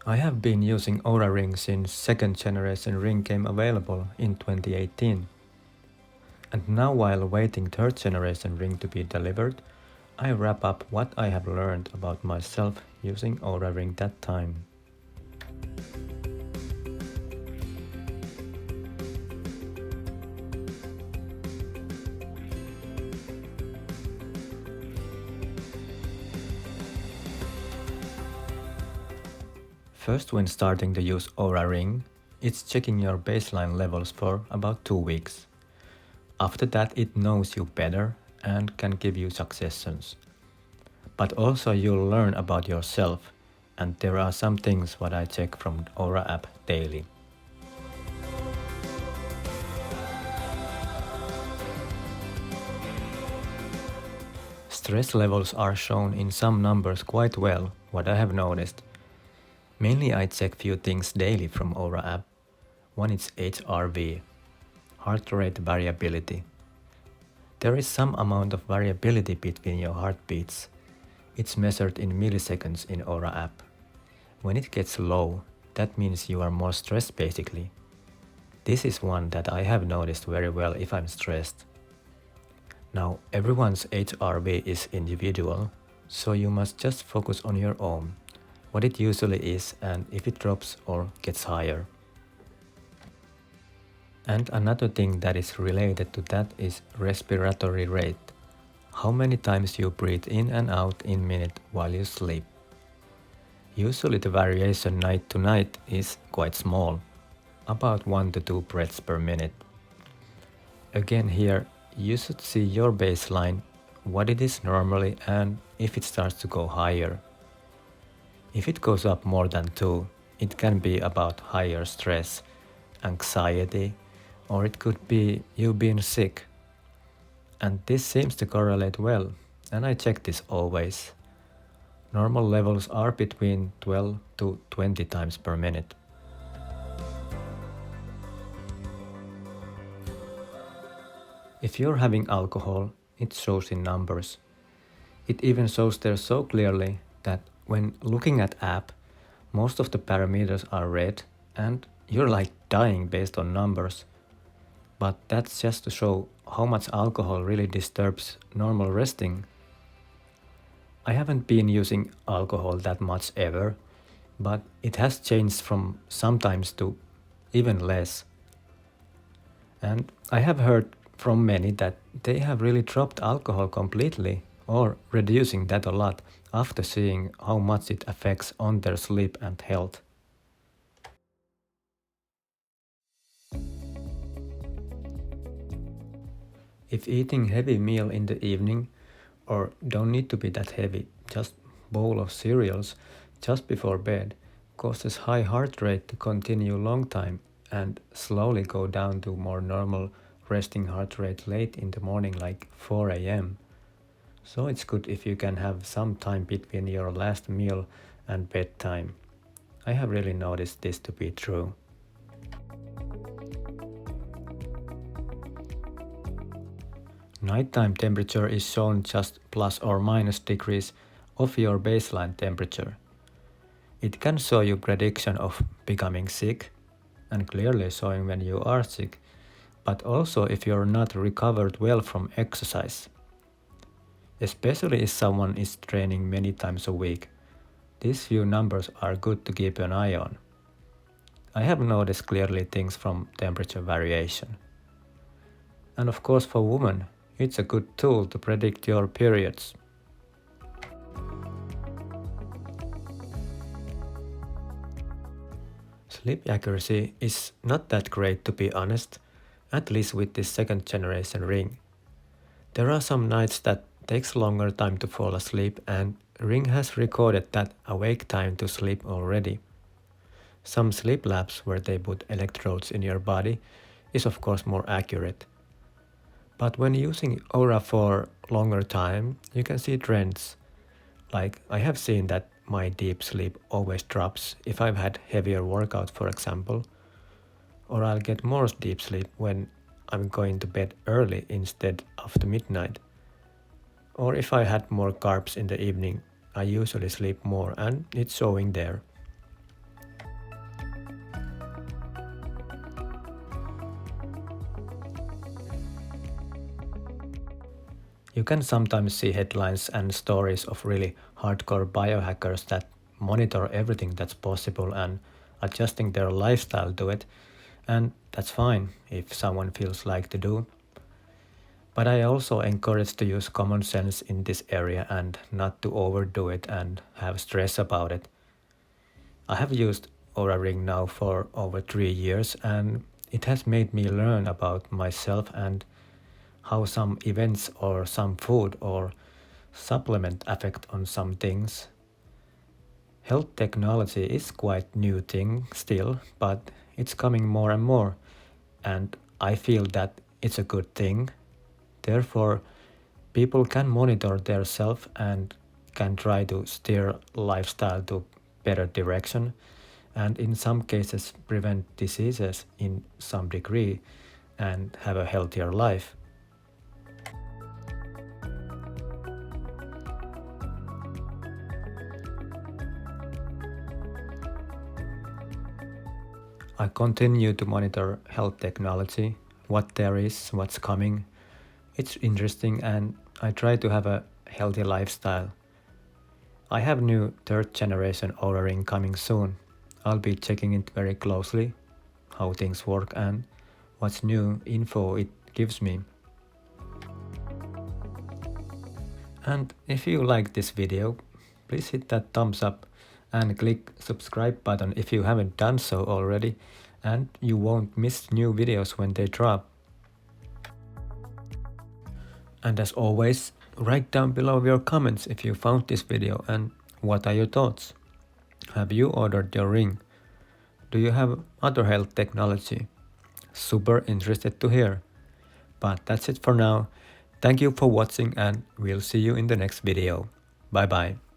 I have been using Oura Ring since second generation ring came available in 2018. And now while waiting third generation ring to be delivered, I wrap up what I have learned about myself using Oura Ring that time. First, when starting to use Oura Ring, it's checking your baseline levels for about 2 weeks. After that, it knows you better and can give you suggestions. But also you'll learn about yourself, and there are some things what I check from Oura app daily. Stress levels are shown in some numbers quite well, what I have noticed. Mainly I check few things daily from Oura app. One is HRV, heart rate variability. There is some amount of variability between your heartbeats. It's measured in milliseconds in Oura app. When it gets low, that means you are more stressed basically. This is one that I have noticed very well if I'm stressed. Now everyone's HRV is individual, so you must just focus on your own, what it usually is and if it drops or gets higher. And another thing that is related to that is respiratory rate. How many times you breathe in and out in minute while you sleep. Usually the variation night to night is quite small, about 1 to 2 breaths per minute. Again here, you should see your baseline, what it is normally and if it starts to go higher. If it goes up more than 2, it can be about higher stress, anxiety, or it could be you being sick. And this seems to correlate well, and I check this always. Normal levels are between 12 to 20 times per minute. If you're having alcohol, it shows in numbers. It even shows there so clearly that when looking at app, most of the parameters are red and you're like dying based on numbers. But that's just to show how much alcohol really disturbs normal resting. I haven't been using alcohol that much ever, but it has changed from sometimes to even less. And I have heard from many that they have really dropped alcohol completely or reducing that a lot after seeing how much it affects on their sleep and health. If eating heavy meal in the evening, or don't need to be that heavy, just bowl of cereals just before bed, causes high heart rate to continue long time and slowly go down to more normal resting heart rate late in the morning like 4 a.m. So it's good if you can have some time between your last meal and bedtime. I have really noticed this to be true. Nighttime temperature is shown just plus or minus degrees of your baseline temperature. It can show you prediction of becoming sick and clearly showing when you are sick, but also if you're not recovered well from exercise. Especially if someone is training many times a week, these few numbers are good to keep an eye on. I have noticed clearly things from temperature variation. And of course for women, it's a good tool to predict your periods. Sleep accuracy is not that great to be honest, at least with this second generation ring. There are some nights that takes longer time to fall asleep and ring has recorded that awake time to sleep already. Some sleep labs where they put electrodes in your body is of course more accurate. But when using Oura for longer time, you can see trends. Like I have seen that my deep sleep always drops if I've had heavier workout for example, or I'll get more deep sleep when I'm going to bed early instead of the midnight. Or if I had more carbs in the evening, I usually sleep more and it's showing there. You can sometimes see headlines and stories of really hardcore biohackers that monitor everything that's possible and adjusting their lifestyle to it, and that's fine if someone feels like to do. But I also encourage to use common sense in this area and not to overdo it and have stress about it. I have used Oura Ring now for over 3 years, and it has made me learn about myself and how some events or some food or supplement affect on some things. Health technology is quite new thing still, but it's coming more and more, and I feel that it's a good thing. Therefore, people can monitor their self and can try to steer lifestyle to better direction, and in some cases prevent diseases in some degree and have a healthier life. I continue to monitor health technology, what there is, what's coming. It's interesting and I try to have a healthy lifestyle. I have new third generation Oura Ring coming soon. I'll be checking it very closely, how things work and what's new info it gives me. And if you like this video, please hit that thumbs up and click subscribe button if you haven't done so already, and you won't miss new videos when they drop. And as always, write down below your comments if you found this video and what are your thoughts. Have you ordered your ring? Do you have other health technology? Super interested to hear. But that's it for now. Thank you for watching and we'll see you in the next video. Bye bye.